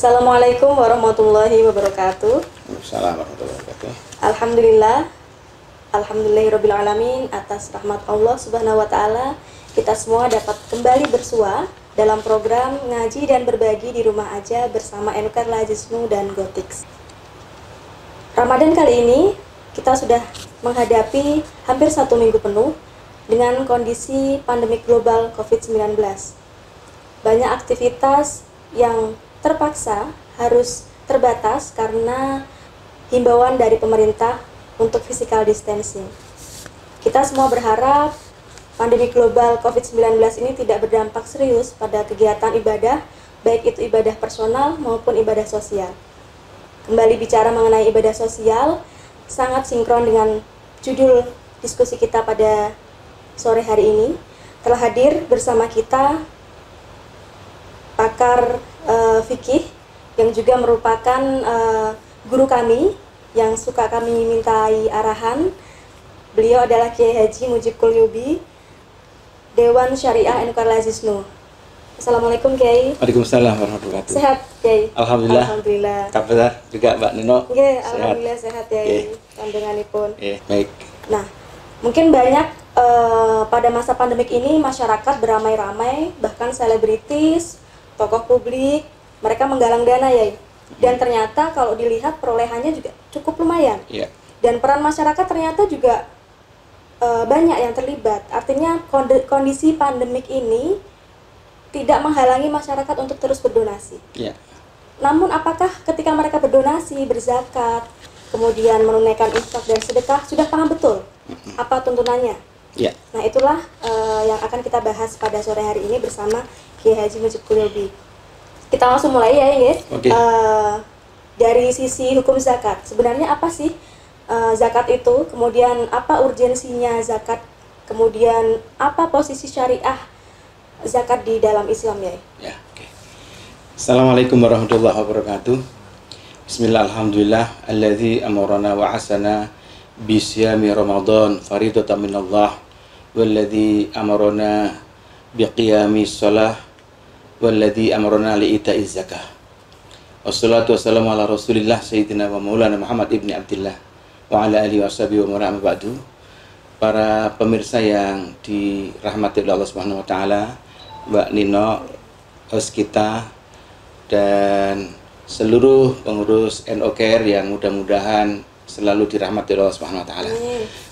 Assalamualaikum warahmatullahi wabarakatuh. Assalamualaikum warahmatullahi wabarakatuh. Alhamdulillahirabbil alamin, atas rahmat Allah Subhanahu wa taala kita semua dapat kembali bersua dalam program ngaji dan berbagi di rumah aja bersama Enukar Lajisnu dan Gotix. Ramadan kali ini kita sudah menghadapi hampir 1 minggu penuh dengan kondisi pandemik global COVID-19. Banyak aktivitas yang terpaksa harus terbatas karena himbauan dari pemerintah untuk physical distancing. Kita semua berharap pandemi global COVID-19 ini tidak berdampak serius pada kegiatan ibadah, baik itu ibadah personal maupun ibadah sosial. Kembali bicara mengenai ibadah sosial, sangat sinkron dengan judul diskusi kita pada sore hari ini. Telah hadir bersama kita pakar fikih yang juga merupakan guru kami yang suka kami mintai arahan. Beliau adalah Kiai Haji Mujib Qulyubi, Dewan Syariah Enukar Lajisnu. Assalamualaikum Kiai. Waalaikumsalam warahmatullahi wabarakatuh. Sehat Kiai? Alhamdulillah. Alhamdulillah. Kabar juga Mbak Nino? Nggih, alhamdulillah sehat Kiai. Panjenenganipun. Baik. Nah, mungkin banyak pada masa pandemik ini masyarakat beramai-ramai, bahkan selebritis, tokoh publik, mereka menggalang dana ya. Dan ternyata kalau dilihat perolehannya juga cukup lumayan. Iya. Dan peran masyarakat ternyata juga banyak yang terlibat. Artinya kondisi pandemik ini tidak menghalangi masyarakat untuk terus berdonasi. Iya. Namun apakah ketika mereka berdonasi, berzakat, kemudian menunaikan infak dan sedekah sudah paham betul apa tuntunannya? Iya. Nah, itulah yang akan kita bahas pada sore hari ini bersama Kiai Haji Mujib Qulyubi. Kita langsung mulai ya, ya. Oke. Dari sisi hukum zakat, sebenarnya apa sih zakat itu? Kemudian apa urgensinya zakat? Kemudian apa posisi syariah zakat di dalam Islam ya? Ya, oke. Assalamualaikum warahmatullahi wabarakatuh. Bismillah, alhamdulillah alladzi amarana wa asana bisyami Ramadan faridatan minallah walladzi amarana biqiyami shalah walladzi amarana li'ita'i zakah. Wassalatu wassalamu ala Rasulillah sayyidina wa maulana Muhammad ibni Abdillah wa ala alihi washabihi wa man ba'du. Para pemirsa yang dirahmati oleh Allah Subhanahu wa taala, Mbak Nino, host kita, dan seluruh pengurus NO-Care yang mudah-mudahan selalu dirahmati oleh Allah Subhanahu wa taala.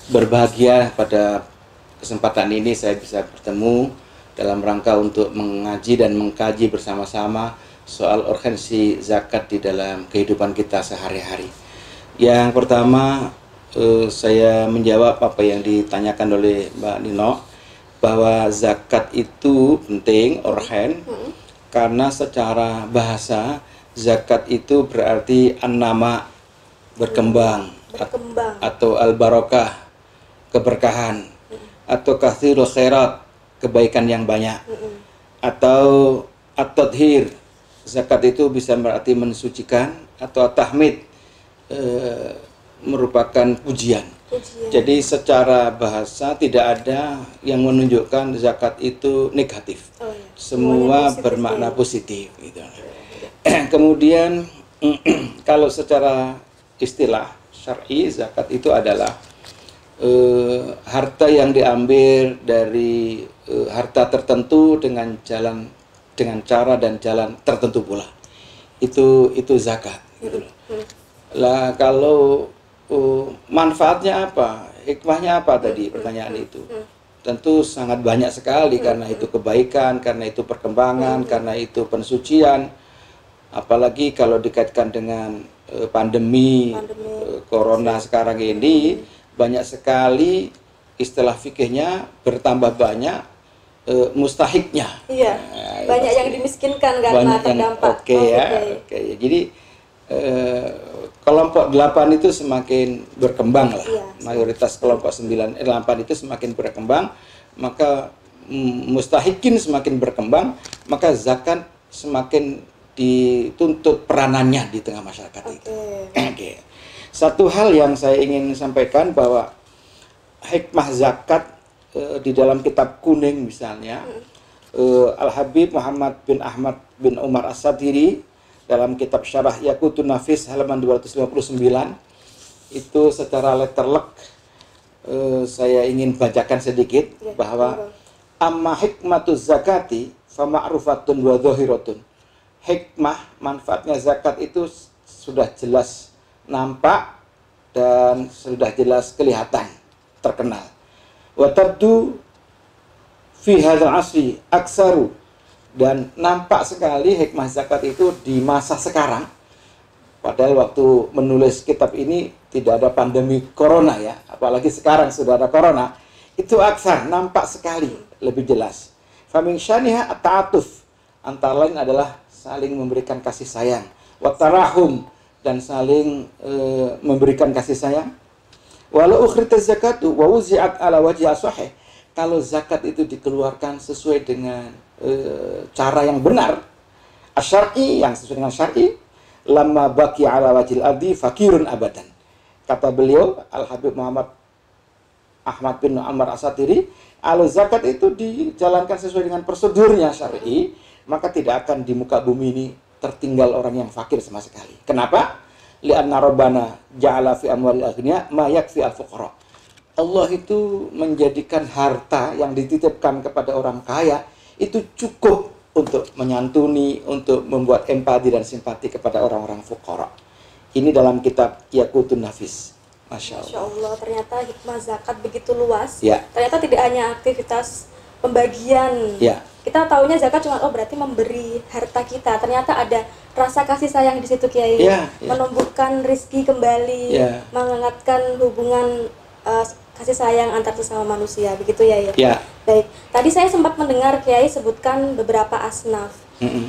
Berbahagia pada kesempatan ini saya bisa bertemu dalam rangka untuk mengaji dan mengkaji bersama-sama soal urgensi zakat di dalam kehidupan kita sehari-hari. Yang pertama, saya menjawab apa yang ditanyakan oleh Mbak Nino, bahwa zakat itu penting, urgen, karena secara bahasa zakat itu berarti an-nama, berkembang, atau al-barakah, keberkahan, atau kathirul khairat, kebaikan yang banyak, atau at-tadhir, zakat itu bisa berarti mensucikan, atau tahmid, merupakan pujian. Jadi secara bahasa tidak ada yang menunjukkan zakat itu negatif. Semua bermakna positif gitu. Kemudian kalau secara istilah syar'i, zakat itu adalah harta yang diambil dari harta tertentu dengan cara dan jalan tertentu pula. Itu zakat gitu. Lah kalau manfaatnya apa? Hikmahnya apa tadi pertanyaan itu? Tentu sangat banyak sekali, karena itu kebaikan, karena itu perkembangan, karena itu pensucian. Apalagi kalau dikaitkan dengan pandemi corona sekarang ini, banyak sekali istilah fikihnya bertambah banyak mustahiknya. Iya. Banyak yang dimiskinkan karena terdampak. Oke. Jadi kelompok 8 itu semakin berkembang lah. Mayoritas kelompok 8 itu semakin berkembang, maka mustahikin semakin berkembang, maka zakat semakin dituntut peranannya di tengah masyarakat itu. Oke. Satu hal yang saya ingin sampaikan, bahwa hikmah zakat di dalam kitab kuning misalnya, Al-Habib Muhammad bin Ahmad bin Umar As-Sadiri dalam kitab Syarah Yaqutun Nafis halaman 259 itu secara letterlek saya ingin bacakan sedikit bahwa amma hikmatuz zakati fa ma'rufatun wa dhahiratun. Hikmah, manfaatnya zakat itu sudah jelas nampak dan sudah jelas kelihatan, terkenal. Wa tabdu fi hadzal asri aksaru, dan nampak sekali hikmah zakat itu di masa sekarang. Padahal waktu menulis kitab ini tidak ada pandemi corona ya, apalagi sekarang sudah ada corona. Itu aksar, nampak sekali, lebih jelas. Famin syaniha at-ta'atuf, antara lain adalah saling memberikan kasih sayang. Wa tarahum, dan saling memberikan kasih sayang. Walau ukhritaz zakatu wa wuzi'at ala wajhi as-sahih, kalau zakat itu dikeluarkan sesuai dengan cara yang benar, asyar'i, yang sesuai dengan syar'i, lamma baqi ala wajhil ardi fakirun abadan. Kata beliau Al-Habib Muhammad Ahmad bin Ammar As-Satiri, kalau zakat itu dijalankan sesuai dengan prosedurnya syar'i, maka tidak akan di muka bumi ini tertinggal orang yang fakir sama sekali. Kenapa? Li'anna rabbana ja'ala fi amwalil aghniya ma yakfi al-fuqara. Allah itu menjadikan harta yang dititipkan kepada orang kaya itu cukup untuk menyantuni, untuk membuat empati dan simpati kepada orang-orang fuqara. Ini dalam kitab Yaqutun Nafis. Masya Allah. Masya Allah, ternyata hikmah zakat begitu luas. Ya. Ternyata tidak hanya aktivitas pembagian. Ya. Kita taunya zakat cuma berarti memberi harta kita. Ternyata ada rasa kasih sayang di situ, Kiai. Ya. Menumbuhkan rizki kembali, menghangatkan hubungan kasih sayang antar sesama manusia, begitu ya? Ya. Baik. Tadi saya sempat mendengar Kiai sebutkan beberapa asnaf.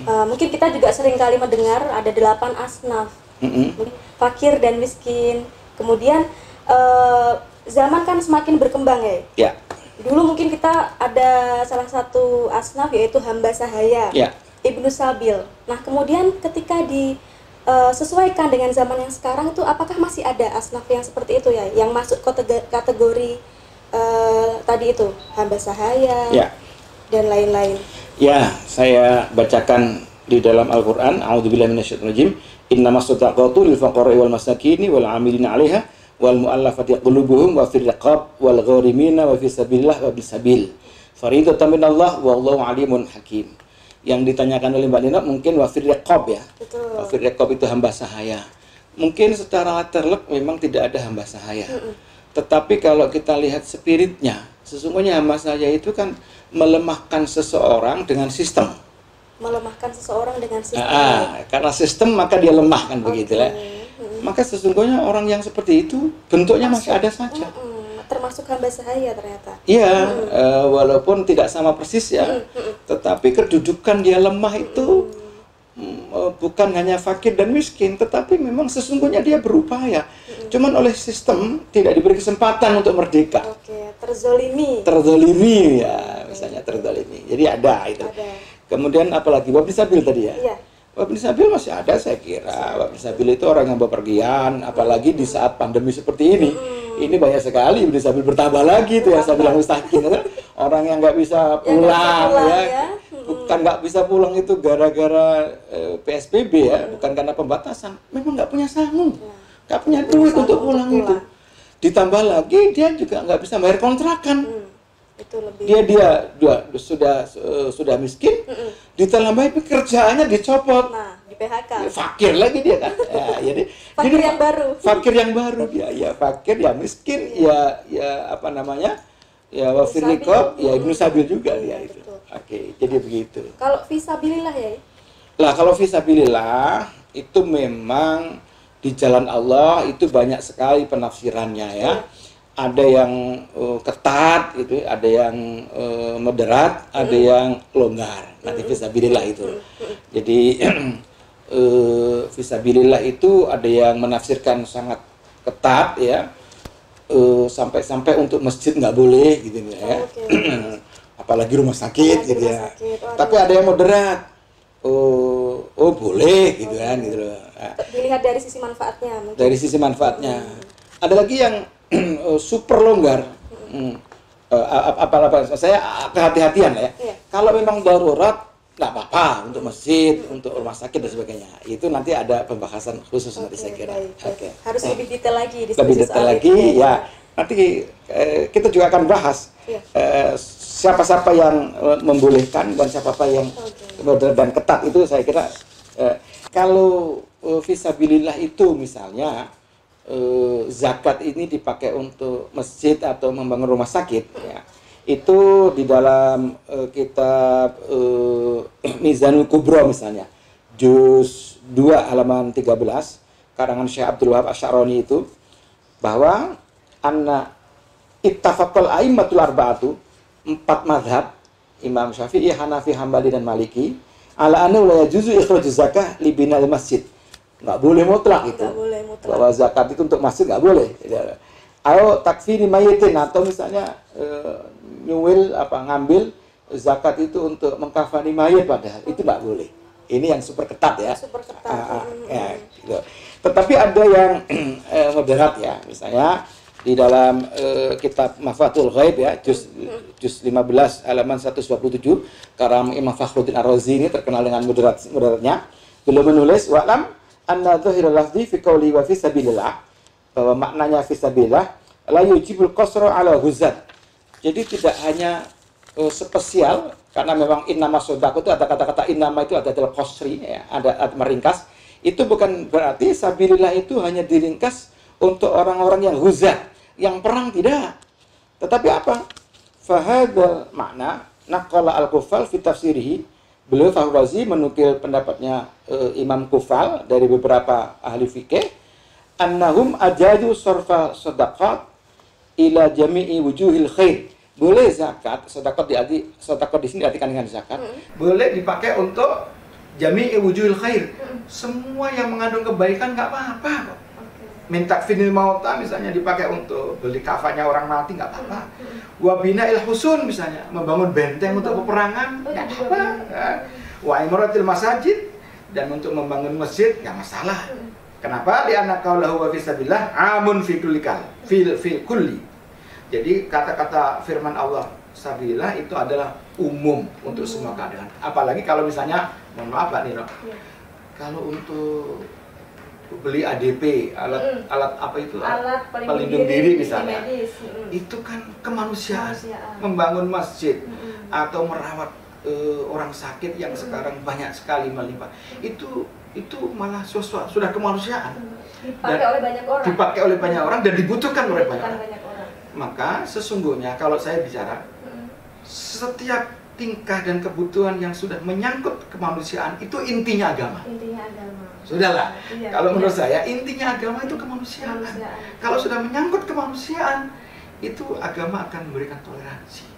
Mungkin kita juga sering kali mendengar ada 8 asnaf. Fakir dan miskin. Kemudian zaman kan semakin berkembang ya. Ya. Dulu mungkin kita ada salah satu asnaf yaitu hamba sahaya, Ibnu Sabil. Nah kemudian ketika disesuaikan dengan zaman yang sekarang itu, apakah masih ada asnaf yang seperti itu ya, yang masuk kategori tadi itu hamba sahaya dan lain-lain? Ya, saya bacakan di dalam Al-Quran. A'udzubillahi minasyaitonir rajim. Innamas shadaqatu lil fuqara'i wal masakini wal 'amilina 'alaiha wal mu'allafati qulubuhum wa fir riqab wal gharimina wa fi sabilillah wa bis sabil. Faridatan minallah wallahu 'alimun hakim. Yang ditanyakan oleh Mbak Nina mungkin wa fir riqab ya. Betul. Wa fir riqab itu hamba sahaya. Mungkin secara terlek memang tidak ada hamba sahaya. Tetapi kalau kita lihat spiritnya, sesungguhnya hamba sahaya itu kan melemahkan seseorang dengan sistem. Melemahkan seseorang dengan sistem. Karena sistem maka dia lemah kan, begitu ya. Maka sesungguhnya orang yang seperti itu bentuknya masih ada saja. Termasuk hamba sahaya ternyata. Iya, walaupun tidak sama persis ya. Tetapi kedudukan dia lemah itu bukan hanya fakir dan miskin, tetapi memang sesungguhnya dia berupaya. Cuman oleh sistem tidak diberi kesempatan untuk merdeka. Terzolimi. Terzolimi ya, misalnya terzolimi. Jadi ada itu. Kemudian apalagi Wabni Sabil tadi ya? Iya. Wabni Sabil masih ada saya kira. Wabni Sabil itu orang yang bepergian, apalagi di saat pandemi seperti ini. Ini banyak sekali Wabni Sabil, bertambah lagi tuh ya, saya bilang mustaqim. Orang yang nggak bisa pulang ya. Bukan nggak bisa pulang itu gara-gara PSBB ya, bukan karena pembatasan. Memang nggak punya sanggup, nggak punya duit untuk pulang itu. Ditambah lagi dia juga nggak bisa bayar kontrakan. Itu lebih. Dia sudah miskin, ditambah pekerjaannya dicopot. Nah, di PHK. Fakir lagi dia kan. Jadi fakir yang baru. Fakir yang baru dia, ya fakir, ya miskin, ya apa namanya? Ya wafir rikob, ya Ibnu Sabil juga dia itu. Oke, jadi begitu. Kalau fisabilillah ya? Lah kalau fisabilillah itu memang di jalan Allah itu banyak sekali penafsirannya ya. Ada yang ketat gitu, ada yang moderat, ada yang longgar. Nanti fisabilillah itu. Jadi fisabilillah itu ada yang menafsirkan sangat ketat ya. Sampai untuk masjid nggak boleh gitu ya. Apalagi rumah sakit gitu ya. Tapi ada yang moderat. Oh boleh gitu kan gitu loh. Dilihat dari sisi manfaatnya mungkin. Dari sisi manfaatnya. Ada lagi yang super longgar. Apa saya kehati-hatian ya. Kalau memang darurat nggak apa-apa untuk masjid, untuk rumah sakit dan sebagainya. Itu nanti ada pembahasan khusus nanti saya kira. Oke. Harus lebih detail lagi. Lebih detail lagi ya. Nanti kita juga akan bahas siapa-siapa yang membolehkan dan siapa-siapa yang moderat dan ketat. Itu saya kira kalau fisabilillah itu misalnya zakat ini dipakai untuk masjid atau membangun rumah sakit, ya, itu di dalam kitab Mizanul Kubro misalnya, juz 2 halaman 13 karangan Syekh Abdul Wahab Asy-Sya'rani itu, bahwa anna ittafaqal a'immatul arba'atu, 4 mazhab Imam Syafi'i, Hanafi, Hambali dan Maliki, ala anna la yajuzu ikhrajuz zakah li binal masjid. Nggak boleh mutlak itu. Bahwa zakat itu untuk masjid nggak boleh. Atau takfiri mayitin, atau misalnya ngambil zakat itu untuk mengkafani mayit, padahal itu nggak boleh. Ini yang super ketat ya. Super ketat. Gitu. Tetapi ada yang moderat ya, misalnya di dalam kitab Mafatul Ghaib ya, juz 15 halaman 127 karam Imam Fakhruddin Ar-Razi, ini terkenal dengan moderatnya. Beliau menulis wa'lam anna dhahirul lafzi fi qawli wa fi sabilillah, bahwa maknanya fi sabilillah la yujibul qasra ala huzat. Jadi tidak hanya spesial, karena memang innama shadaqah itu ada kata-kata innama itu ada dalam qasri ya, ada meringkas. Itu bukan berarti sabilillah itu hanya diringkas untuk orang-orang yang huzat, yang perang, tidak. Tetapi apa? Fahadzal makna naqala al-Kufal fi tafsirihi. Beliau Fakhrul Razi menukil pendapatnya Imam Kufal dari beberapa ahli fikih, annahum ajadu sarfa sadaqat ila jami'i wujuhil khair. Boleh zakat, sedekah di sini diartikan dengan zakat, boleh dipakai untuk jami'i wujuhil khair. Semua yang mengandung kebaikan nggak apa-apa kok. Minta finil mauta misalnya dipakai untuk beli kafannya orang mati, nggak apa-apa. Wabina il husun misalnya membangun benteng untuk peperangan, nggak apa-apa. Wa imaratil masajid, dan untuk membangun masjid nggak masalah. Kenapa? Di anak kaulahu wa fisabilillah amun fi kullikal fil kulli. Jadi kata-kata firman Allah sabilillah itu adalah umum untuk semua keadaan. Apalagi kalau misalnya, mohon maaf Pak Nino, kalau untuk beli ADP, alat apa itu, alat pelindung diri misalnya, itu kan kemanusiaan. Membangun masjid atau merawat orang sakit yang sekarang banyak sekali melimpah, itu malah sudah kemanusiaan, dipakai oleh banyak orang dan dibutuhkan oleh banyak orang. Maka sesungguhnya kalau saya bicara, setiap tingkah dan kebutuhan yang sudah menyangkut kemanusiaan itu intinya agama. Sudahlah. Iya, kalau menurut saya intinya agama itu kemanusiaan. Kalau sudah menyangkut kemanusiaan, itu agama akan memberikan toleransi.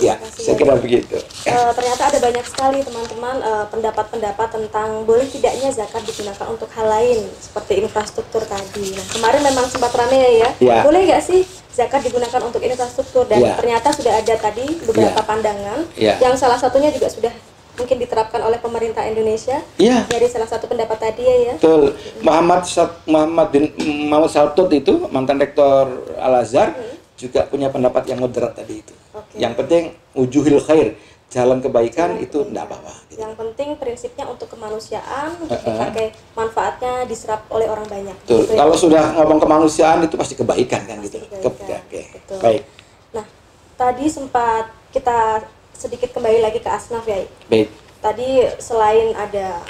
Ya, saya kira begitu. Ternyata ada banyak sekali teman-teman pendapat-pendapat tentang boleh tidaknya zakat digunakan untuk hal lain seperti infrastruktur tadi. Nah, kemarin memang sempat ramai ya. Boleh nggak sih zakat digunakan untuk infrastruktur? Dan ternyata sudah ada tadi beberapa pandangan yang salah satunya juga sudah mungkin diterapkan oleh pemerintah Indonesia dari salah satu pendapat tadi ya. Betul. Muhammad Saltut itu mantan rektor Al-Azhar juga punya pendapat yang moderat tadi itu. Yang penting wujuhil khair, jalan kebaikan itu enggak apa-apa. Gitu. Yang penting prinsipnya untuk kemanusiaan, dipakai manfaatnya diserap oleh orang banyak. Gitu, kalau sudah ngomong kemanusiaan itu pasti kebaikan kan gitu. Baik. Nah, tadi sempat kita sedikit kembali lagi ke asnaf ya. Baik. Tadi selain ada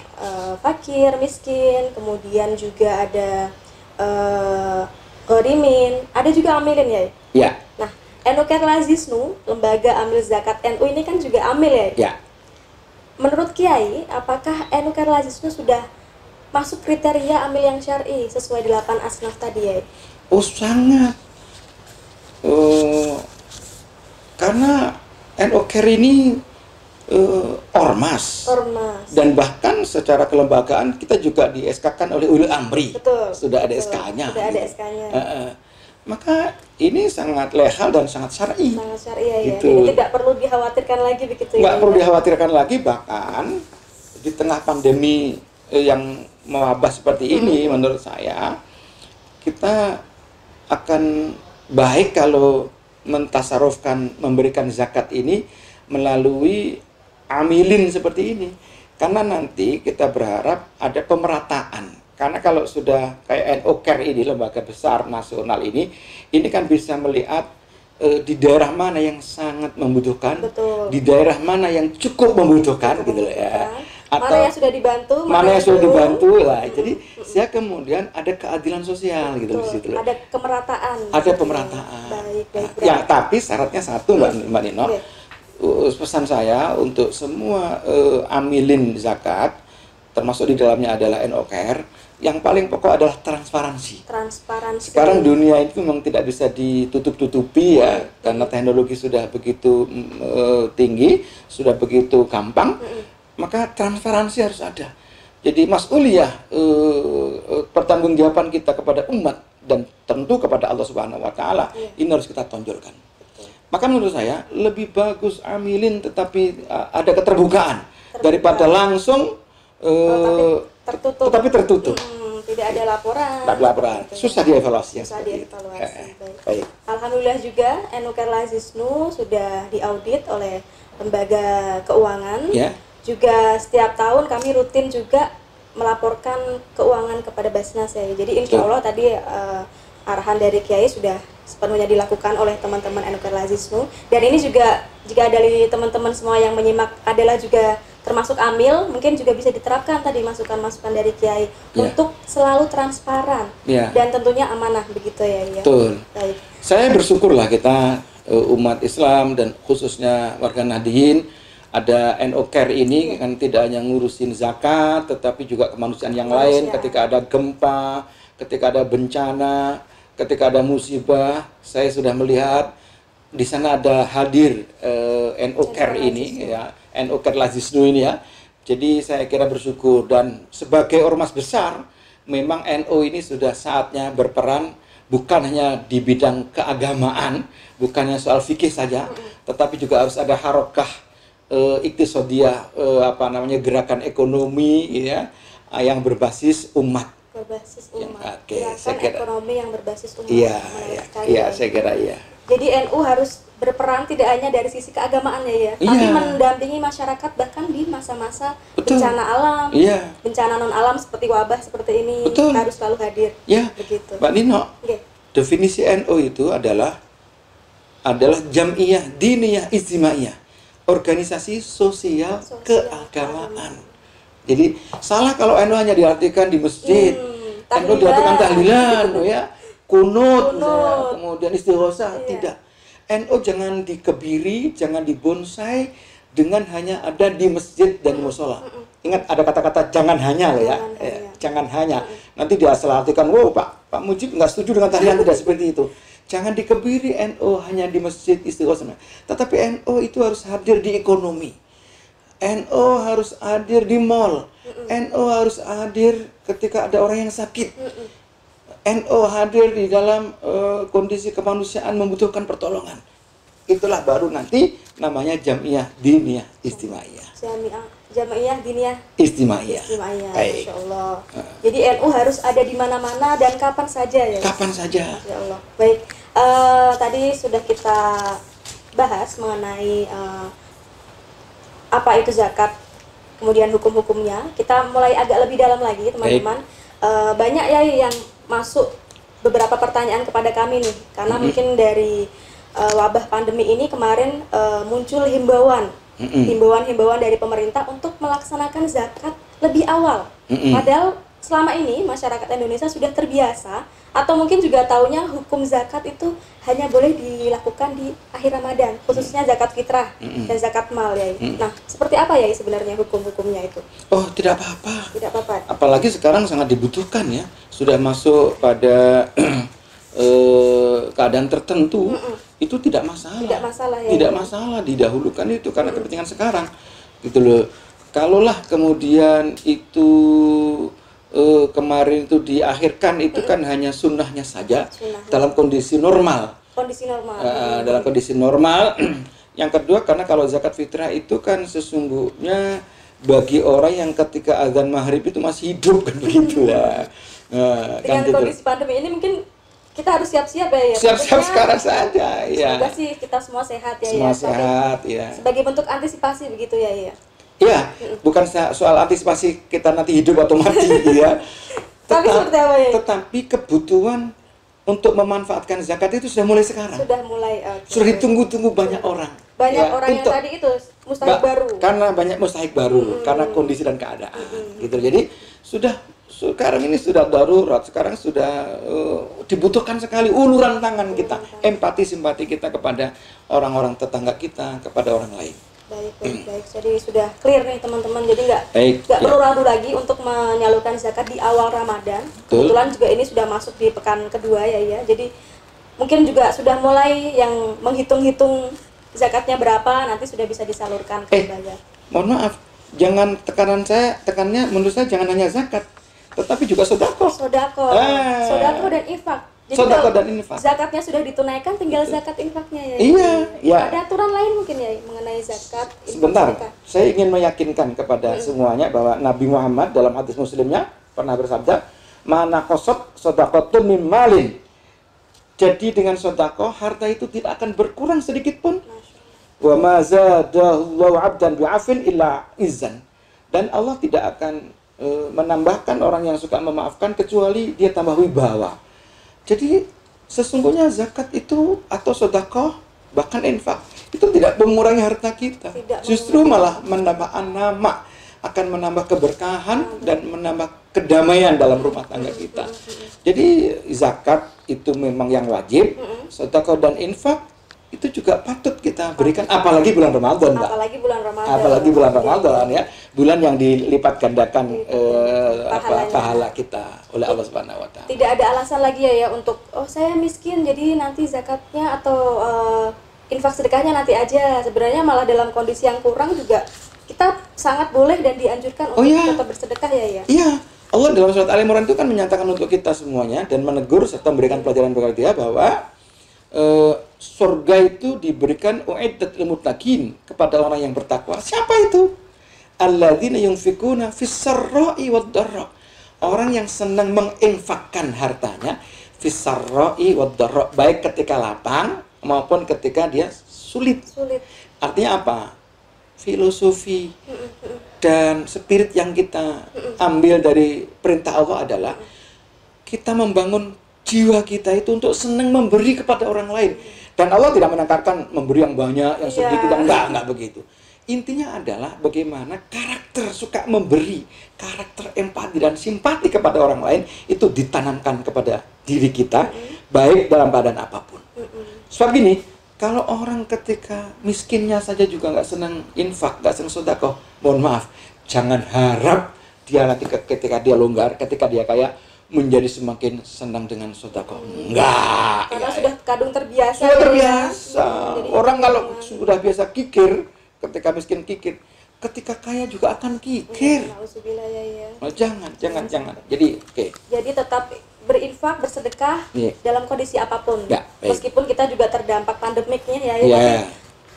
fakir, miskin, kemudian juga ada ghorimin, ada juga amilin ya. Iya. Nah, Enuker Lazisnu, lembaga amil zakat NU ini kan juga amil ya. Iya. Menurut Kiai, apakah Enuker Lazisnu sudah masuk kriteria amil yang syar'i sesuai 8 asnaf tadi ya? Oh sangat. Karena Enuker ini ormas. Dan bahkan secara kelembagaan kita juga di SK-kan oleh Ulul Amri. Betul. Sudah ada SK-nya. Sudah ada SK-nya. Maka ini sangat legal dan sangat syar'i. Sangat syar'i ya. Gitu. Jadi tidak perlu dikhawatirkan lagi begitu ya. Nggak perlu dikhawatirkan lagi, bahkan di tengah pandemi yang mewabah seperti ini, menurut saya kita akan baik kalau mentasarufkan, memberikan zakat ini melalui amilin seperti ini. Karena nanti kita berharap ada pemerataan. Karena kalau sudah kayak NO-Care ini, lembaga besar nasional ini kan bisa melihat di daerah mana yang sangat membutuhkan, betul, di daerah mana yang cukup membutuhkan, gitu loh ya. Atau mana yang sudah dibantu, mana yang sudah dibantu lah. Jadi saya kemudian ada keadilan sosial gitu di situ. Ada kemerataan. Ada pemerataan. Baik. Ya, tapi syaratnya satu, Mbak Nino. Pesan saya untuk semua amilin zakat, termasuk di dalamnya adalah NO-Care, yang paling pokok adalah transparansi. Sekarang dunia itu memang tidak bisa ditutup-tutupi ya, karena teknologi sudah begitu tinggi, sudah begitu gampang, maka transparansi harus ada. Jadi mas'uliyah, pertanggungjawaban kita kepada umat dan tentu kepada Allah Subhanahu wa taala, ini harus kita tonjolkan. Maka menurut saya lebih bagus amilin tetapi ada keterbukaan daripada langsung tetapi tertutup. Tidak ada laporan. Tidak ada laporan. Susah dievaluasi. Susah dievaluasi. Baik. Alhamdulillah juga NO-Care Lazisnu sudah diaudit oleh lembaga keuangan. Ya. Juga setiap tahun kami rutin juga melaporkan keuangan kepada Basnas ya. Jadi insya Allah tadi arahan dari Kiai sudah sepenuhnya dilakukan oleh teman-teman NO-Care Lazisnu. Dan ini juga jika dari teman-teman semua yang menyimak adalah juga termasuk amil, mungkin juga bisa diterapkan tadi masukan-masukan dari Kiai untuk selalu transparan dan tentunya amanah begitu ya. Betul. Baik. Saya bersyukurlah kita umat Islam dan khususnya warga Nahdliyin ada NO-Care ini kan tidak hanya ngurusin zakat tetapi juga kemanusiaan yang lain. Ketika ada gempa, ketika ada bencana, ketika ada musibah, saya sudah melihat di sana ada hadir NO-Care ini ya. NO-Care Lazisnu ini ya. Jadi saya kira bersyukur dan sebagai ormas besar memang NO ini sudah saatnya berperan bukan hanya di bidang keagamaan, bukan hanya soal fikih saja, tetapi juga harus ada harokah iktisadiyah gerakan ekonomi ya yang berbasis umat. Berbasis umat. Saya kira ekonomi yang berbasis umat. Iya, saya kira iya. Jadi NU harus berperan tidak hanya dari sisi keagamaannya ya, tapi mendampingi masyarakat bahkan di masa-masa bencana alam, bencana non alam seperti wabah seperti ini harus selalu hadir. Begitu. Mbak Nino, definisi NU itu adalah jam'iyah diniyah ijtimaiyah, organisasi sosial keagamaan. Jadi salah kalau NU hanya diartikan di masjid, NU diartikan tahlilan, ya, kunut, kemudian istighosah, tidak. NU jangan dikebiri, jangan dibonsai dengan hanya ada di masjid dan di musola. Ingat ada kata-kata jangan hanya loh ya, jangan hanya. Nanti diasal-artikan, wow Pak Mujib nggak setuju dengan tahlilan, tidak seperti itu. Jangan dikebiri NU hanya di masjid istighosah. Tetapi NU itu harus hadir di ekonomi. NU harus hadir di mall. NU harus hadir ketika ada orang yang sakit. NU hadir di dalam kondisi kemanusiaan membutuhkan pertolongan. Itulah baru nanti namanya Jam'iyah Diniyah Ijtimaiyah. Jam'iyah Diniyah Ijtimaiyah. Masya Allah. Jadi NU harus ada di mana-mana dan kapan saja ya. Kapan saja. Masya Allah. Baik. Tadi sudah kita bahas mengenai apa itu zakat, kemudian hukum-hukumnya. Kita mulai agak lebih dalam lagi teman-teman. Banyak ya yang masuk beberapa pertanyaan kepada kami nih, karena mungkin dari wabah pandemi ini kemarin muncul himbauan dari pemerintah untuk melaksanakan zakat lebih awal. Padahal selama ini masyarakat Indonesia sudah terbiasa atau mungkin juga taunya hukum zakat itu hanya boleh dilakukan di akhir Ramadan, khususnya zakat fitrah dan zakat mal ya. Nah, seperti apa ya sebenarnya hukum-hukumnya itu? Oh, tidak apa-apa. Tidak apa-apa. Apalagi sekarang sangat dibutuhkan ya. Sudah masuk pada keadaan tertentu, itu tidak masalah. Tidak masalah ya. Tidak masalah didahulukan itu karena kepentingan sekarang. Gitu loh. Kalaulah kemudian itu kemarin itu diakhirkan, itu kan hanya sunnahnya saja dalam kondisi normal. Dalam kondisi normal. Yang kedua, karena kalau zakat fitrah itu kan sesungguhnya bagi orang yang ketika azan maghrib itu masih hidup kan begitu ya. Dengan kondisi pandemi ini mungkin kita harus siap-siap ya. Siap-siap Tentunya, sekarang saja ya. Semoga sih kita semua sehat ya. Semua ya. sehat ya. Sebagai bentuk antisipasi begitu ya. Iya, bukan soal antisipasi kita nanti hidup atau mati ya. Tapi seperti apa ya? Tetapi kebutuhan untuk memanfaatkan zakat itu sudah mulai sekarang. Sudah mulai. Sudah ditunggu-tunggu banyak orang. Banyak ya, orang yang tadi itu mustahik baru. Karena banyak mustahik baru, karena kondisi dan keadaan. Gitu. Jadi sekarang ini sudah darurat, sekarang sudah dibutuhkan sekali uluran tangan kita, empati simpati kita kepada orang-orang tetangga kita, kepada orang lain. Baik. Jadi sudah clear nih teman-teman. Jadi nggak perlu ragu lagi untuk menyalurkan zakat di awal Ramadan. Kebetulan juga ini sudah masuk di pekan kedua ya. Jadi mungkin juga sudah mulai yang menghitung-hitung zakatnya berapa, nanti sudah bisa disalurkan ke bayar. Mohon maaf, jangan tekannya menurut saya jangan hanya zakat, tetapi juga sodako. Sodako dan infak. Jadi sodako dan infak. Zakatnya sudah ditunaikan, tinggal zakat infaknya ya. Iya. Ada aturan lain mungkin ya mengenai zakat. Sebentar, saya ingin meyakinkan kepada semuanya bahwa Nabi Muhammad dalam hadis Muslimnya pernah bersabda, "Mana qasat sodakotun min malin." Jadi dengan sodako harta itu tidak akan berkurang sedikit pun. Wa ma zadallahu 'abdan bi'afin illa izzan. Dan Allah tidak akan menambahkan orang yang suka memaafkan kecuali dia tambah wibawa. Jadi sesungguhnya zakat itu atau sedekah bahkan infak itu tidak mengurangi harta kita. Justru malah menambah nama, akan menambah keberkahan dan menambah kedamaian dalam rumah tangga kita. Jadi zakat itu memang yang wajib, sedekah dan infak itu juga patut kita berikan, apalagi bulan Ramadan, Mbak. Apalagi bulan Ramadan ya, bulan yang dilipat gandakan pahala kita oleh Allah Subhanahu wa taala. Tidak ada alasan lagi ya untuk saya miskin jadi nanti zakatnya atau infak sedekahnya nanti aja. Sebenarnya malah dalam kondisi yang kurang juga kita sangat boleh dan dianjurkan untuk tetap bersedekah ya. Iya. Allah dalam surat Al-Imran itu kan menyatakan untuk kita semuanya dan menegur serta memberikan pelajaran kepada dia bahwa surga itu diberikan uiddat lil muttaqin, kepada orang yang bertakwa. Siapa itu? Alladzina yunfikuna fis sarra'i wad dharra. Orang yang senang menginfakkan hartanya fis sarra'i wad dharra, baik ketika lapang maupun ketika dia sulit. Artinya apa? Filosofi dan spirit yang kita ambil dari perintah Allah adalah kita membangun jiwa kita itu untuk senang memberi kepada orang lain. Dan Allah tidak menangkarkan memberi yang banyak, yang sedikit, yang enggak begitu. Intinya adalah bagaimana karakter suka memberi, karakter empati dan simpati kepada orang lain itu ditanamkan kepada diri kita, baik dalam keadaan apapun. Sebab gini, kalau orang ketika miskinnya saja juga nggak senang infak, nggak senang sedekah, mohon maaf, jangan harap dia nanti ketika dia longgar, ketika dia kaya, menjadi semakin senang dengan sedekah. Enggak. Karena sudah kadung terbiasa. Sudah terbiasa. Orang kalau sudah biasa kikir, ketika miskin kikir, ketika kaya juga akan kikir. Jangan. Jadi, Jadi tetap berinfak, bersedekah dalam kondisi apapun. Meskipun kita juga terdampak pandemiknya ya.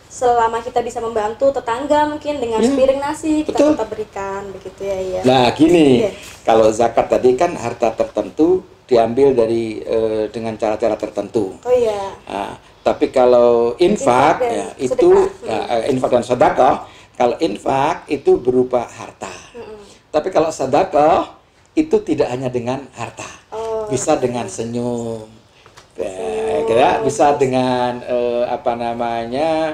Selama kita bisa membantu tetangga mungkin dengan sepiring nasi, kita tetap berikan begitu ya. Nah gini, kalau zakat tadi kan harta tertentu diambil dari dengan cara-cara tertentu. Tapi kalau infak itu infak dan sedekah. Kalau infak itu berupa harta. Tapi kalau sedekah itu tidak hanya dengan harta, bisa dengan senyum. Bisa dengan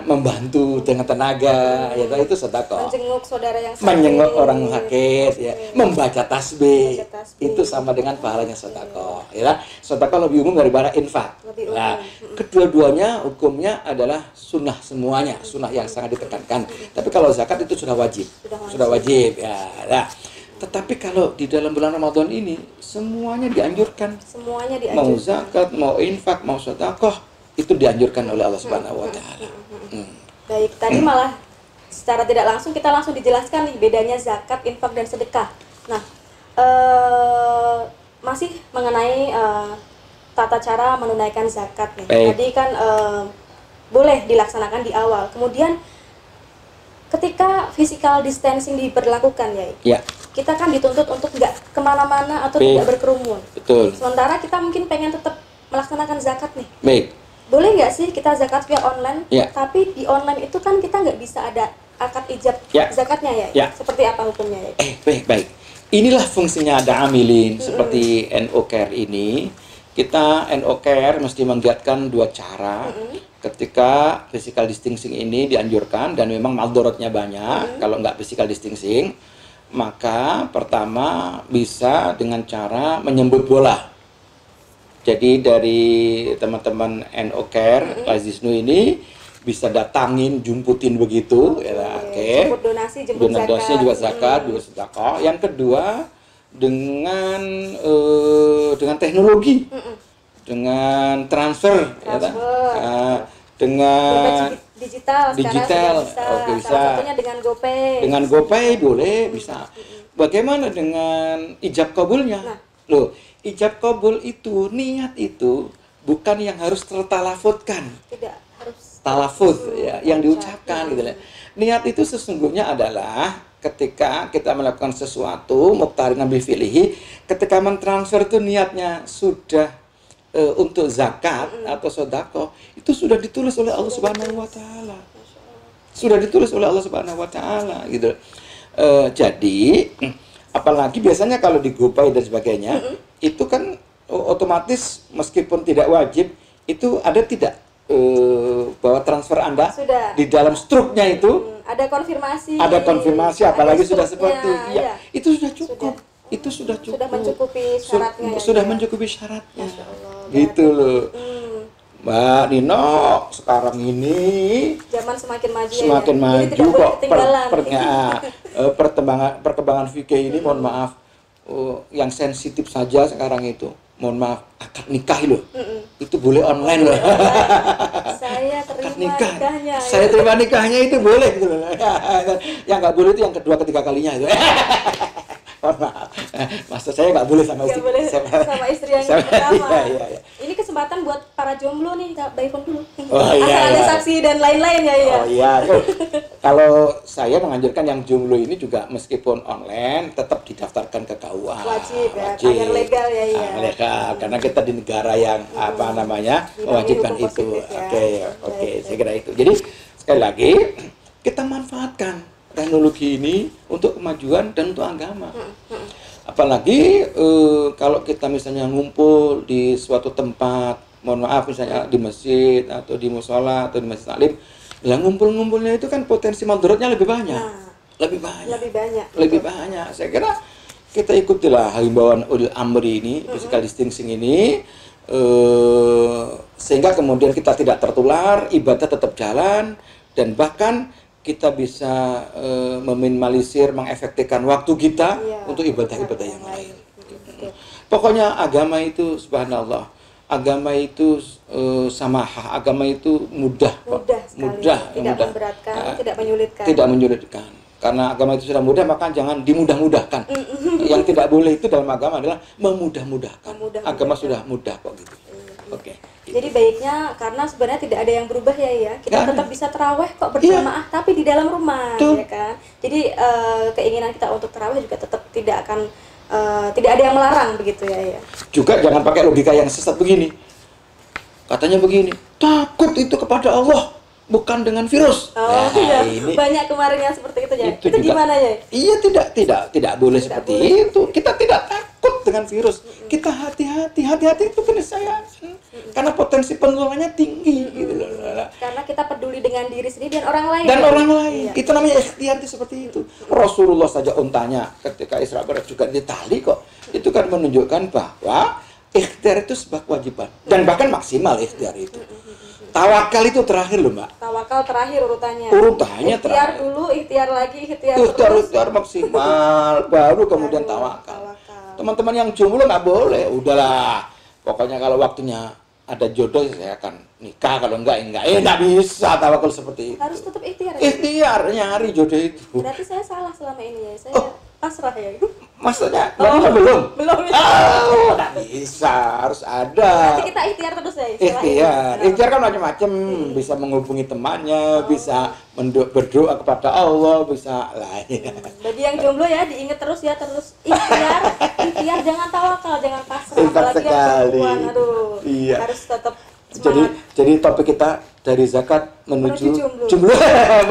membantu dengan tenaga, itu sedekah. Menjenguk saudara yang sakit, menjenguk orang sakit, membaca tasbih, itu sama dengan pahalanya sedekah. Sedekah lebih umum daripada infak. Nah, kedua-duanya hukumnya adalah sunnah semuanya, sunnah yang sangat ditekankan. Tapi kalau zakat itu sudah wajib. Nah, tetapi kalau di dalam bulan Ramadan ini semuanya dianjurkan. Mau zakat, mau infak, mau sedekah itu dianjurkan oleh Allah Subhanahu wa taala. Baik, tadi malah secara tidak langsung kita langsung dijelaskan nih bedanya zakat, infak dan sedekah. Nah, masih mengenai tata cara menunaikan zakat nih. Tadi kan boleh dilaksanakan di awal. Kemudian ketika physical distancing diberlakukan kita kan dituntut untuk nggak kemana-mana atau tidak berkerumun. Betul. Sementara kita mungkin pengen tetap melaksanakan zakat nih. Baik. Boleh nggak sih kita zakat via online? Ya. Tapi di online itu kan kita nggak bisa ada akad ijab Ya. zakatnya ya. Ya. Seperti apa hukumnya ya? Baik. Inilah fungsinya ada amilin seperti NO Care ini. Kita NO Care mesti menggiatkan dua cara. Ketika physical distancing ini dianjurkan dan memang maldorotnya banyak, kalau nggak physical distancing, maka pertama bisa dengan cara menyembut bola. Jadi dari teman-teman NO Care, Lazisnu ini bisa datangin, jumputin begitu, Jemput donasi, jemput donasi zakat. juga zakat, juga sedekah. Yang kedua dengan teknologi, dengan transfer. Dengan digital sekarang sudah Oke, bisa. Salah satunya dengan GoPay. Dengan GoPay boleh, bisa. Bagaimana dengan ijab kabulnya? Loh, ijab kabul itu, niat itu bukan yang harus tertalafutkan. Tidak harus Talafut ya, yang diucapkan gitu ya. Niat itu sesungguhnya adalah ketika kita melakukan sesuatu, muqtarin bi fi'lihi, ketika mentransfer itu niatnya sudah untuk zakat atau sedekah, itu sudah ditulis oleh Allah Subhanahu wa taala. Sudah ditulis oleh Allah Subhanahu wa taala gitu. Jadi apalagi biasanya kalau di GoPay dan sebagainya, itu kan otomatis meskipun tidak wajib, itu ada tidak bahwa transfer Anda sudah. Di dalam struknya itu ada konfirmasi. Apalagi sudah struknya, seperti iya. Itu sudah cukup. Itu sudah cukup. Sudah mencukupi syaratnya. Sudah mencukupi syaratnya. Gitu loh. Mbak Nino, sekarang ini zaman semakin maju semakin ya. maju Jadi tidak boleh ketinggalan. Perkembangan fikih ini mohon maaf yang sensitif saja sekarang itu. Mohon maaf, akad nikah loh. Itu boleh online loh. Saya terima Akad nikah. nikahnya. Saya terima nikahnya itu boleh gitu loh. Yang nggak boleh itu yang kedua ketiga kalinya itu. Mohon maaf. Maksud saya nggak boleh sama istri. Sama istri yang pertama. Iya. Ini kesempatan buat para jomblo nih, Kak, by phone dulu. Oh, iya, Asal ada iya. saksi dan lain-lain ya. Oh iya. Kalau saya menganjurkan yang jomblo ini juga meskipun online tetap didaftarkan ke KUA. Wajib ya, agar legal ya. Iya. Legal, karena kita di negara yang mewajibkan hukum itu. positif, ya. Oke, saya kira itu. Jadi sekali lagi kita manfaatkan teknologi ini untuk kemajuan dan untuk agama. Apalagi kalau kita misalnya ngumpul di suatu tempat, mohon maaf misalnya di masjid atau di musola atau di masjid taklim, lah ngumpul-ngumpulnya itu kan potensi madharatnya lebih banyak. Lebih banyak. Saya kira kita ikutilah himbauan ulil amri ini, physical distancing ini, sehingga kemudian kita tidak tertular, ibadah tetap jalan, dan bahkan kita bisa meminimalisir, mengefektifkan waktu kita untuk ibadah-ibadah yang lain. Pokoknya agama itu subhanallah, agama itu samahah, agama itu mudah tidak memberatkan, tidak menyulitkan. Karena agama itu sudah mudah, maka jangan dimudah-mudahkan. Yang tidak boleh itu dalam agama adalah memudah-mudahkan. Agama sudah mudah kok gitu. Oke. Jadi baiknya, karena sebenarnya tidak ada yang berubah ya. Kita tetap bisa terawih kok berjamaah, tapi di dalam rumah, ya kan. Jadi keinginan kita untuk terawih juga tetap tidak ada yang melarang begitu ya. Juga jangan pakai logika yang sesat begini. Katanya begini, takut itu kepada Allah, bukan dengan virus. Ini banyak kemarin yang seperti itu ya. Itu gimana ya? Iya, tidak boleh seperti itu. Kita tidak takut dengan virus. Kita hati-hati itu keniscayaan. Karena potensi penularannya tinggi gitu loh. Karena kita peduli dengan diri sendiri dan orang lain. Iya. Itu namanya ikhtiar seperti itu. Rasulullah saja untanya ketika Isra Mi'raj juga ditali kok. Itu kan menunjukkan bahwa ikhtiar itu sebuah kewajiban dan bahkan maksimal ikhtiar itu. Tawakal itu terakhir loh, Mbak. Tawakal terakhir urutannya. Ikhtiar terakhir dulu, ikhtiar lagi, ikhtiar maksimal, baru kemudian tawakal. Teman-teman yang jomblo nggak boleh, udahlah. Pokoknya kalau waktunya ada jodoh saya akan nikah, kalau enggak. Nggak bisa tawakal seperti itu. Harus tetap ikhtiar. Ikhtiar nyari jodoh itu. Berarti saya salah selama ini ya. Saya pasrah ya? Maksudnya belum? Belum ya? Oh, nggak bisa, harus ada. Berarti kita ikhtiar terus ya? Ikhtiar kan macam-macam, bisa menghubungi temannya, bisa berdoa kepada Allah, bisa lah. Ya. Bagi yang jomblo ya, diingat terus ya, terus ikhtiar, jangan tawakal, jangan pasrah. Apalagi yang perempuan, aduh, harus tetap semangat. Jadi topik kita dari zakat menuju jomblo,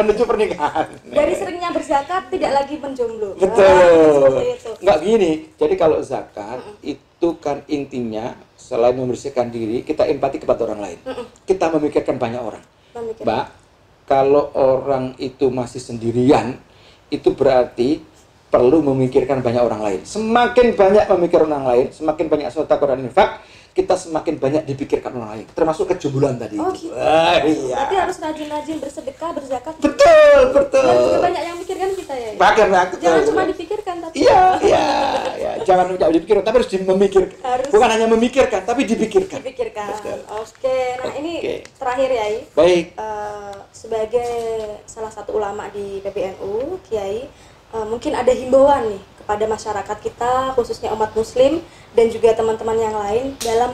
menuju pernikahan. Dari seringnya berzakat tidak lagi menjomblo. Betul. Nggak gini. Jadi kalau zakat itu kan intinya selain membersihkan diri, kita empati kepada orang lain. Kita memikirkan banyak orang. Mbak, kalau orang itu masih sendirian, itu berarti perlu memikirkan banyak orang lain. Semakin banyak memikirkan orang lain, semakin banyak sedekah dan infak, kita semakin banyak dipikirkan orang lain, termasuk kejombloan tadi. Oh gitu. Iya. Berarti harus rajin-rajin bersedekah, berzakat. Betul. Dan juga banyak yang mikirkan kita ya. Jangan cuma dipikirkan tapi. Iya. Jangan dipikirkan, tapi harus memikirkan. Bukan hanya memikirkan, tapi dipikirkan. Oke. Nah ini terakhir ya. Baik. Sebagai salah satu ulama di PBNU, Kiai, mungkin ada himbauan nih kepada masyarakat kita, khususnya umat muslim dan juga teman-teman yang lain dalam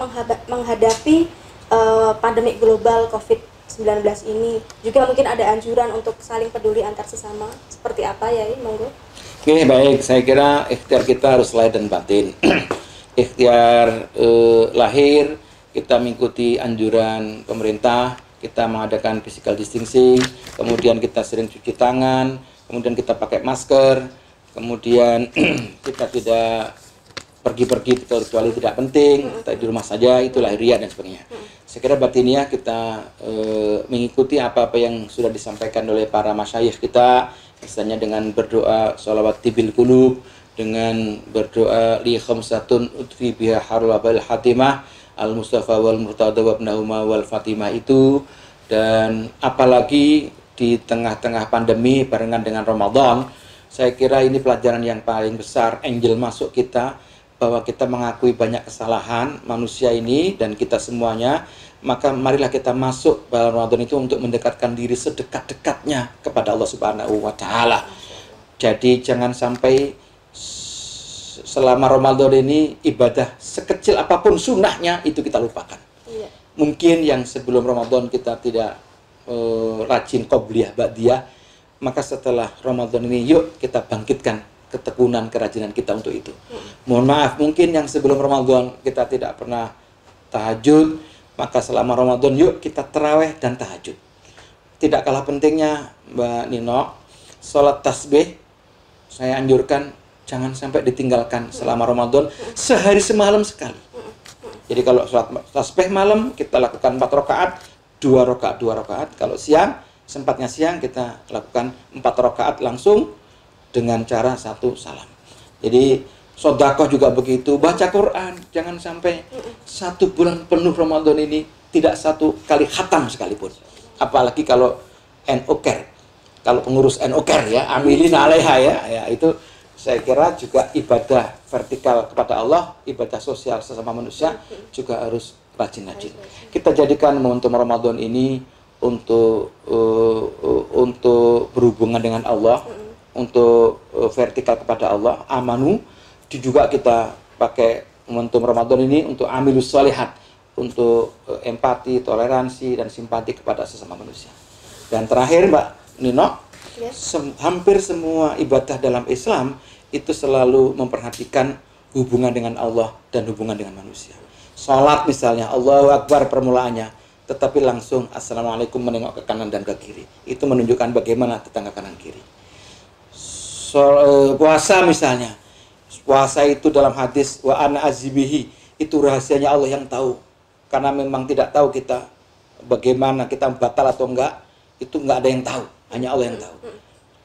menghadapi pandemi global COVID-19 ini. Juga mungkin ada anjuran untuk saling peduli antar sesama. Seperti apa ya, monggo? Oke, baik. Saya kira ikhtiar kita harus lahir dan batin. Ikhtiar lahir, kita mengikuti anjuran pemerintah, kita mengadakan physical distancing, kemudian kita sering cuci tangan, kemudian kita pakai masker, kemudian kita tidak pergi-pergi kecuali tidak penting, kita di rumah saja, itu lahiriah dan sebagainya. Saya kira batiniah kita mengikuti apa-apa yang sudah disampaikan oleh para masyayikh kita, misalnya dengan berdoa sholawat tibil qulub, dengan berdoa li khamsatun utfi biha harwabil hatimah, al-mustafa wal murtada wa ibnahuma wal fatimah itu, dan apalagi di tengah-tengah pandemi barengan dengan Ramadan, saya kira ini pelajaran yang paling besar, angel masuk kita, bahwa kita mengakui banyak kesalahan manusia ini dan kita semuanya, maka marilah kita masuk dalam Ramadan itu untuk mendekatkan diri sedekat-dekatnya kepada Allah Subhanahu wa Ta'ala. Jadi jangan sampai selama Ramadan ini ibadah sekecil apapun sunnahnya itu kita lupakan. Mungkin yang sebelum Ramadan kita tidak rajin qobliyah ba'diyah, maka setelah Ramadan ini yuk kita bangkitkan ketekunan kerajinan kita untuk itu. Mohon maaf, mungkin yang sebelum Ramadan kita tidak pernah tahajud, maka selama Ramadan yuk kita tarawih dan tahajud. Tidak kalah pentingnya Mbak Nino, sholat tasbih saya anjurkan jangan sampai ditinggalkan selama Ramadan sehari semalam sekali. Jadi kalau sholat tasbih malam kita lakukan 4 rakaat, 2 rakaat. Kalau siang, sempatnya siang kita lakukan 4 rakaat langsung dengan cara 1 salam. Jadi sedekah juga begitu, baca Quran, jangan sampai 1 bulan penuh Ramadan ini tidak 1 kali khatam sekalipun. Apalagi kalau NO-Care, kalau pengurus NO-Care ya, amilin alaiha ya, itu saya kira juga ibadah vertikal kepada Allah, ibadah sosial sesama manusia juga harus rajin-rajin. Kita jadikan momentum Ramadan ini untuk berhubungan dengan Allah, untuk vertikal kepada Allah, amanu. Juga kita pakai momentum Ramadan ini untuk amilus sholihat, untuk empati, toleransi, dan simpati kepada sesama manusia. Dan terakhir Mbak Nino, hampir semua ibadah dalam Islam itu selalu memperhatikan hubungan dengan Allah dan hubungan dengan manusia. Sholat misalnya, Allahu Akbar permulaannya, tetapi langsung Assalamualaikum menengok ke kanan dan ke kiri. Itu menunjukkan bagaimana tetangga kanan kiri. Puasa misalnya, puasa itu dalam hadis wa ana azibihi, itu rahasianya Allah yang tahu, karena memang tidak tahu kita bagaimana kita batal atau enggak, itu enggak ada yang tahu, hanya Allah yang tahu.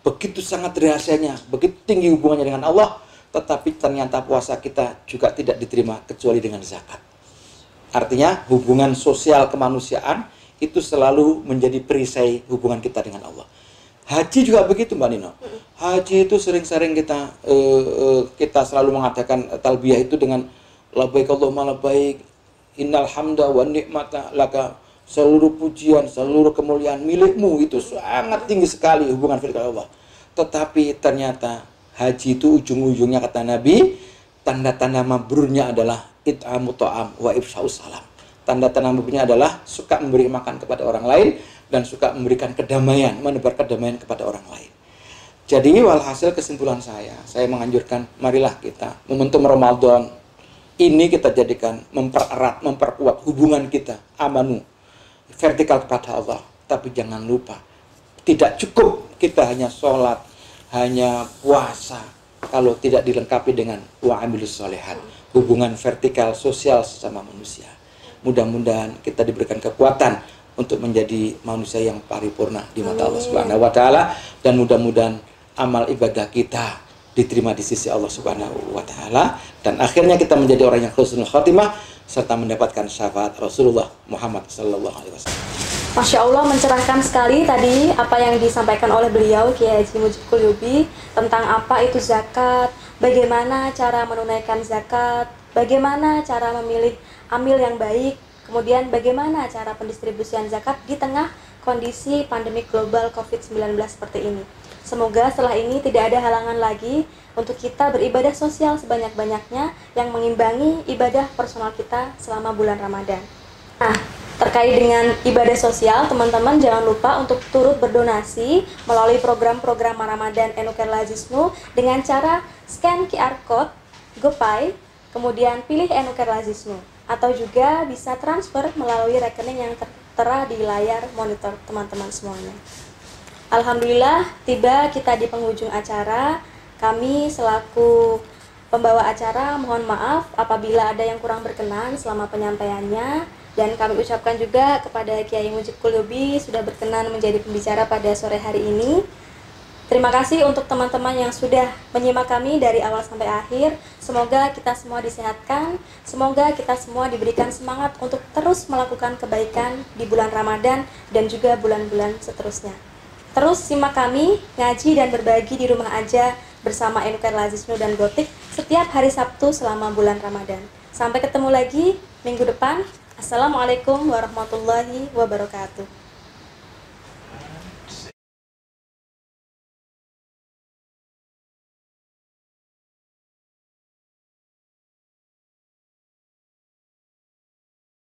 Begitu sangat rahasianya, begitu tinggi hubungannya dengan Allah, tetapi ternyata puasa kita juga tidak diterima kecuali dengan zakat. Artinya hubungan sosial kemanusiaan itu selalu menjadi perisai hubungan kita dengan Allah. Haji juga begitu Mbak Nino. Haji itu sering-sering kita selalu mengatakan talbiyah itu dengan labbaik Allahumma labbaik, innal hamda wa ni'mata laka, seluruh pujian, seluruh kemuliaan milikmu. Itu sangat tinggi sekali hubungan vertikal Allah. Tetapi ternyata Haji itu ujung-ujungnya kata Nabi, tanda-tanda mabrurnya adalah it'amu ta'am wa ifsha'us salam. Tanda-tanda mabrurnya adalah suka memberi makan kepada orang lain dan suka memberikan kedamaian, menebar kedamaian kepada orang lain. Jadi walhasil kesimpulan saya menganjurkan marilah kita momentum Ramadan ini kita jadikan mempererat, memperkuat hubungan kita amanu vertikal kepada Allah. Tapi jangan lupa, tidak cukup kita hanya sholat, hanya puasa kalau tidak dilengkapi dengan wa'amilus sholehat, hubungan vertikal sosial sesama manusia. Mudah-mudahan kita diberikan kekuatan untuk menjadi manusia yang paripurna di mata Allah Subhanahu wa taala, dan mudah-mudahan amal ibadah kita diterima di sisi Allah Subhanahu wa taala, dan akhirnya kita menjadi orang yang husnul khotimah serta mendapatkan syafaat Rasulullah Muhammad sallallahu alaihi wasallam. Masya Allah, mencerahkan sekali tadi apa yang disampaikan oleh beliau Kiai Haji Mujib Qulyubi tentang apa itu zakat, bagaimana cara menunaikan zakat, bagaimana cara memilih amil yang baik, kemudian bagaimana cara pendistribusian zakat di tengah kondisi pandemi global COVID-19 seperti ini. Semoga setelah ini tidak ada halangan lagi untuk kita beribadah sosial sebanyak-banyaknya yang mengimbangi ibadah personal kita selama bulan Ramadan. Nah, terkait dengan ibadah sosial, teman-teman jangan lupa untuk turut berdonasi melalui program-program Ramadan Enuker Lazisnu dengan cara scan QR Code GoPay, kemudian pilih Enuker Lazisnu, atau juga bisa transfer melalui rekening yang tertera di layar monitor teman-teman semuanya. Alhamdulillah, tiba kita di penghujung acara. Kami selaku pembawa acara mohon maaf apabila ada yang kurang berkenan selama penyampaiannya, dan kami ucapkan juga kepada Kiai Mujib Qulyubi sudah berkenan menjadi pembicara pada sore hari ini. Terima kasih untuk teman-teman yang sudah menyimak kami dari awal sampai akhir. Semoga kita semua disehatkan, semoga kita semua diberikan semangat untuk terus melakukan kebaikan di bulan Ramadan dan juga bulan-bulan seterusnya. Terus simak kami ngaji dan berbagi di rumah aja bersama Enuker Lazisnu dan Gotik setiap hari Sabtu selama bulan Ramadan. Sampai ketemu lagi minggu depan. Assalamualaikum warahmatullahi wabarakatuh.